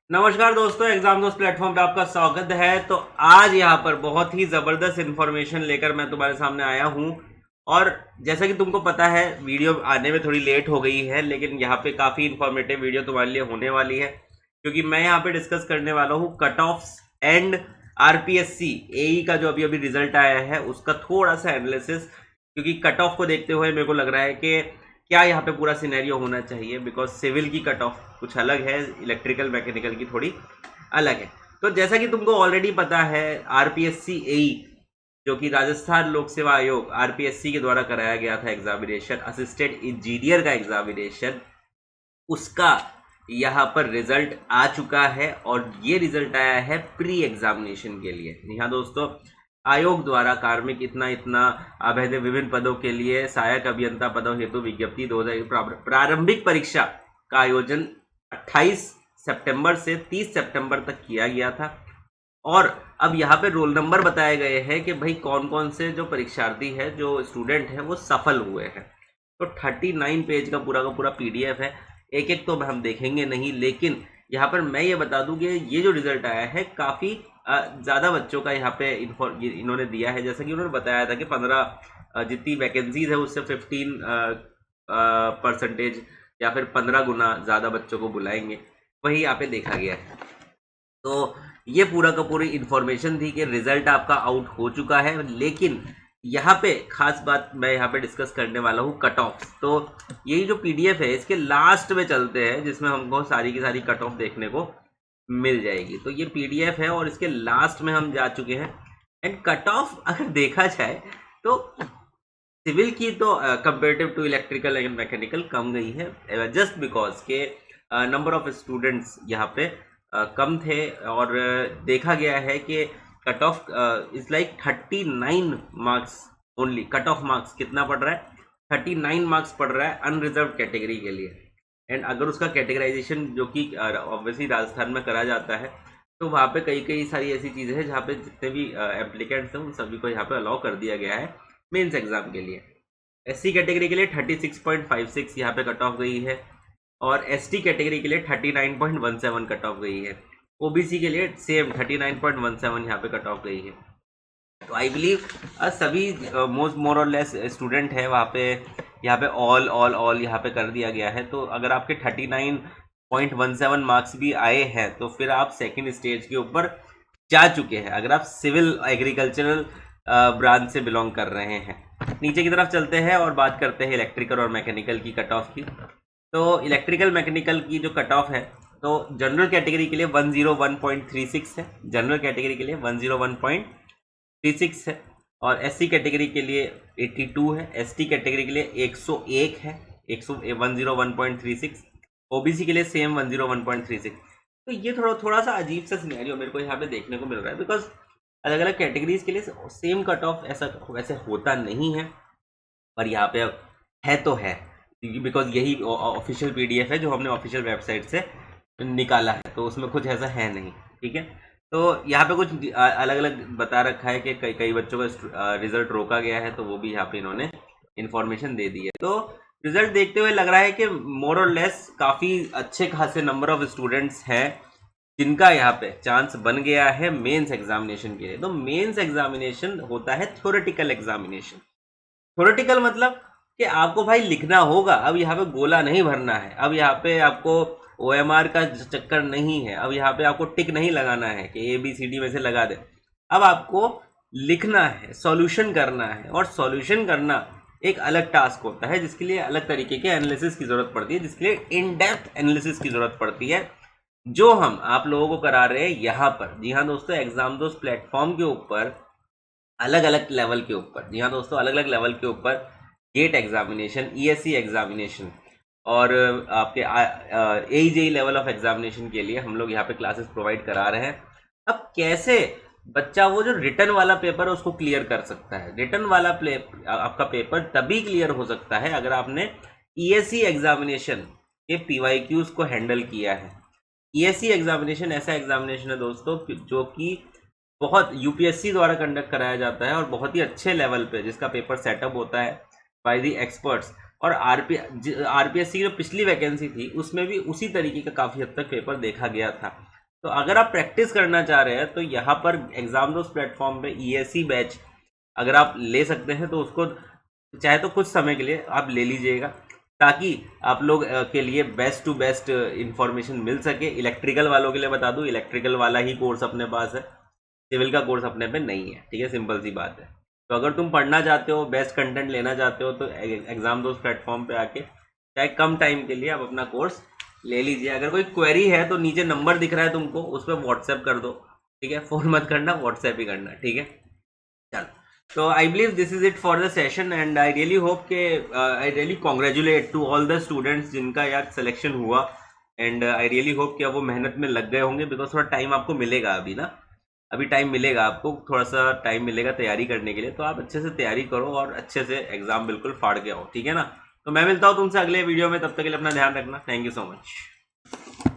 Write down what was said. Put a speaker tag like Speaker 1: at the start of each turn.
Speaker 1: नमस्कार दोस्तों, एग्जाम दोस्त प्लेटफॉर्म पे आपका स्वागत है। तो आज यहाँ पर बहुत ही ज़बरदस्त इन्फॉर्मेशन लेकर मैं तुम्हारे सामने आया हूँ। और जैसा कि तुमको पता है, वीडियो आने में थोड़ी लेट हो गई है, लेकिन यहाँ पे काफ़ी इन्फॉर्मेटिव वीडियो तुम्हारे लिए होने वाली है, क्योंकि मैं यहाँ पे डिस्कस करने वाला हूँ कट ऑफ्स एंड आरपीएससी एई का जो अभी अभी रिजल्ट आया है उसका थोड़ा सा एनालिसिस। क्योंकि कट ऑफ को देखते हुए मेरे को लग रहा है कि क्या यहाँ पे पूरा सिनेरियो होना चाहिए, बिकॉज सिविल की कट ऑफ कुछ अलग है, इलेक्ट्रिकल मैकेनिकल की थोड़ी अलग है। तो जैसा कि तुमको ऑलरेडी पता है, आरपीएससी एई जो कि राजस्थान लोक सेवा आयोग आरपीएससी के द्वारा कराया गया था एग्जामिनेशन, असिस्टेंट इंजीनियर का एग्जामिनेशन, उसका यहाँ पर रिजल्ट आ चुका है। और ये रिजल्ट आया है प्री एग्जामिनेशन के लिए। यहाँ दोस्तों, आयोग द्वारा कार्मिक इतना इतना अवैध विभिन्न पदों के लिए सहायक अभियंता पदों हेतु विज्ञप्ति 2000 प्रारंभिक परीक्षा का आयोजन 28 सितंबर से 30 सितंबर तक किया गया था। और अब यहाँ पे रोल नंबर बताए गए हैं कि भाई कौन कौन से जो परीक्षार्थी है, जो स्टूडेंट है, वो सफल हुए हैं। तो 39 पेज का पूरा पीडीएफ है। एक एक तो हम देखेंगे नहीं, लेकिन यहाँ पर मैं ये बता दूं कि ये जो रिजल्ट आया है काफ़ी ज़्यादा बच्चों का यहाँ पे इन्होंने दिया है। जैसा कि उन्होंने बताया था कि 15 जितनी वैकेंसीज है उससे 15% या फिर 15 गुना ज़्यादा बच्चों को बुलाएंगे, वही यहाँ पे देखा गया है। तो ये पूरा का पूरी इन्फॉर्मेशन थी कि रिजल्ट आपका आउट हो चुका है। लेकिन यहाँ पे खास बात मैं यहाँ पे डिस्कस करने वाला हूँ कट ऑफ। तो यही जो पीडीएफ है इसके लास्ट में चलते हैं, जिसमें हमको सारी की सारी कट ऑफ देखने को मिल जाएगी। तो ये पीडीएफ है और इसके लास्ट में हम जा चुके हैं। एंड कट ऑफ अगर देखा जाए तो सिविल की तो comparative to electrical and mechanical कम गई है, जस्ट बिकॉज के नंबर ऑफ स्टूडेंट्स यहाँ पे कम थे। और देखा गया है कि cut off is like 39 marks only. Cut off marks कितना पड़ रहा है? 39 मार्क्स पड़ रहा है अनरिजर्व कैटेगरी के लिए। एंड अगर उसका कैटेगराइजेशन जो कि ऑब्वियसली राजस्थान में करा जाता है, तो वहाँ पे कई कई सारी ऐसी चीज़ें हैं जहाँ पे जितने भी एप्लीकेंट्स हैं उन सभी को यहाँ पे अलाउ कर दिया गया है मेंस एग्जाम के लिए। एससी कैटेगरी के लिए 36.56 यहाँ पे कट ऑफ गई है, और एसटी कैटेगरी के लिए 39.17 कट ऑफ गई है। ओबीसी के लिए सेम 39.17 यहाँ पे कट ऑफ गई है। तो आई बिलीव सभी मोस्ट मोर और लेस स्टूडेंट है वहाँ पे, यहाँ पे ऑल ऑल ऑल यहाँ पे कर दिया गया है। तो अगर आपके 39.17 मार्क्स भी आए हैं तो फिर आप सेकंड स्टेज के ऊपर जा चुके हैं, अगर आप सिविल एग्रीकल्चरल ब्रांच से बिलोंग कर रहे हैं। नीचे की तरफ चलते हैं और बात करते हैं इलेक्ट्रिकल और मैकेनिकल की कट ऑफ की। तो इलेक्ट्रिकल मैकेनिकल की जो कट ऑफ है, तो जनरल कैटेगरी के लिए 101.36 है, जनरल कैटेगरी के लिए 101.36 है, और एससी कैटेगरी के लिए 82 है, एसटी कैटेगरी के लिए 101 है, 101.36, ओबीसी के लिए सेम 101.36। तो ये थोड़ा सा अजीब सा सिनेरियो मेरे को यहाँ पे देखने को मिल रहा है, बिकॉज अलग अलग कैटेगरीज के लिए सेम कट ऑफ ऐसा वैसे होता नहीं है, पर यहाँ पे अब है तो है, बिकॉज यही ऑफिशियल पीडीएफ है जो हमने ऑफिशियल वेबसाइट से निकाला है, तो उसमें कुछ ऐसा है नहीं। ठीक है, तो यहाँ पे कुछ अलग अलग बता रखा है कि कई बच्चों का रिजल्ट रोका गया है, तो वो भी यहाँ पे इन्होंने इन्फॉर्मेशन दे दी है। तो रिजल्ट देखते हुए लग रहा है कि मोर और लेस काफ़ी अच्छे खासे नंबर ऑफ स्टूडेंट्स हैं जिनका यहाँ पे चांस बन गया है मेंस एग्जामिनेशन के लिए। तो मेंस एग्जामिनेशन होता है थ्योरेटिकल एग्जामिनेशन। थ्योरेटिकल मतलब कि आपको भाई लिखना होगा, अब यहाँ पे गोला नहीं भरना है, अब यहाँ पे आपको ओएमआर का चक्कर नहीं है, अब यहाँ पे आपको टिक नहीं लगाना है कि ABCD में से लगा दे। अब आपको लिखना है, सॉल्यूशन करना है, और सॉल्यूशन करना एक अलग टास्क होता है जिसके लिए अलग तरीके के एनालिसिस की जरूरत पड़ती है, जिसके लिए इन डेप्थ एनालिसिस की जरूरत पड़ती है, जो हम आप लोगों को करा रहे हैं यहाँ पर। जी हाँ दोस्तों, एग्जाम दोस्त प्लेटफॉर्म के ऊपर अलग अलग लेवल के ऊपर, जी हाँ दोस्तों, अलग अलग लेवल के ऊपर गेट एग्जामिनेशन, ESE एग्जामिनेशन और आपके AEJE लेवल ऑफ एग्जामिनेशन के लिए हम लोग यहाँ पे क्लासेस प्रोवाइड करा रहे हैं। अब कैसे बच्चा वो जो रिटर्न वाला पेपर है उसको क्लियर कर सकता है? रिटर्न वाला आपका पेपर तभी क्लियर हो सकता है अगर आपने ESE एग्जामिनेशन के PYQs को हैंडल किया है। ESE एग्जामिनेशन ऐसा एग्जामिनेशन है दोस्तों जो कि बहुत यूपीएससी द्वारा कंडक्ट कराया जाता है, और बहुत ही अच्छे लेवल पे जिसका पेपर सेटअप होता है बाय दी एक्सपर्ट्स। और आरपीएससी की जो पिछली वैकेंसी थी उसमें भी उसी तरीके का काफ़ी हद तक पेपर देखा गया था। तो अगर आप प्रैक्टिस करना चाह रहे हैं तो यहाँ पर एग्जाम दोस्त प्लेटफॉर्म पे ESE बैच अगर आप ले सकते हैं तो उसको चाहे तो कुछ समय के लिए आप ले लीजिएगा, ताकि आप लोग के लिए बेस्ट टू बेस्ट इंफॉर्मेशन मिल सके। इलेक्ट्रिकल वालों के लिए बता दूं, इलेक्ट्रिकल वाला ही कोर्स अपने पास है, सिविल का कोर्स अपने पे नहीं है, ठीक है, सिंपल सी बात है। तो अगर तुम पढ़ना चाहते हो, बेस्ट कंटेंट लेना चाहते हो, तो एग्जाम दोस्त प्लेटफॉर्म पे आके चाहे कम टाइम के लिए आप अपना कोर्स ले लीजिए। अगर कोई क्वेरी है तो नीचे नंबर दिख रहा है तुमको, उस पर व्हाट्सएप कर दो, ठीक है, फोन मत करना, व्हाट्सएप ही करना, ठीक है। चलो, तो I believe this is it for the session and I really hope के I really congratulate to all the students जिनका यार सिलेक्शन हुआ, एंड आई रियली होप कि अब वो मेहनत में लग गए होंगे, बिकॉज थोड़ा टाइम आपको मिलेगा अभी ना, अभी टाइम मिलेगा आपको, थोड़ा सा टाइम मिलेगा तैयारी करने के लिए, तो आप अच्छे से तैयारी करो और अच्छे से एग्जाम बिल्कुल फाड़ के आओ, ठीक है ना। तो मैं मिलता हूँ तुमसे अगले वीडियो में, तब तक के लिए अपना ध्यान रखना। Thank you so much.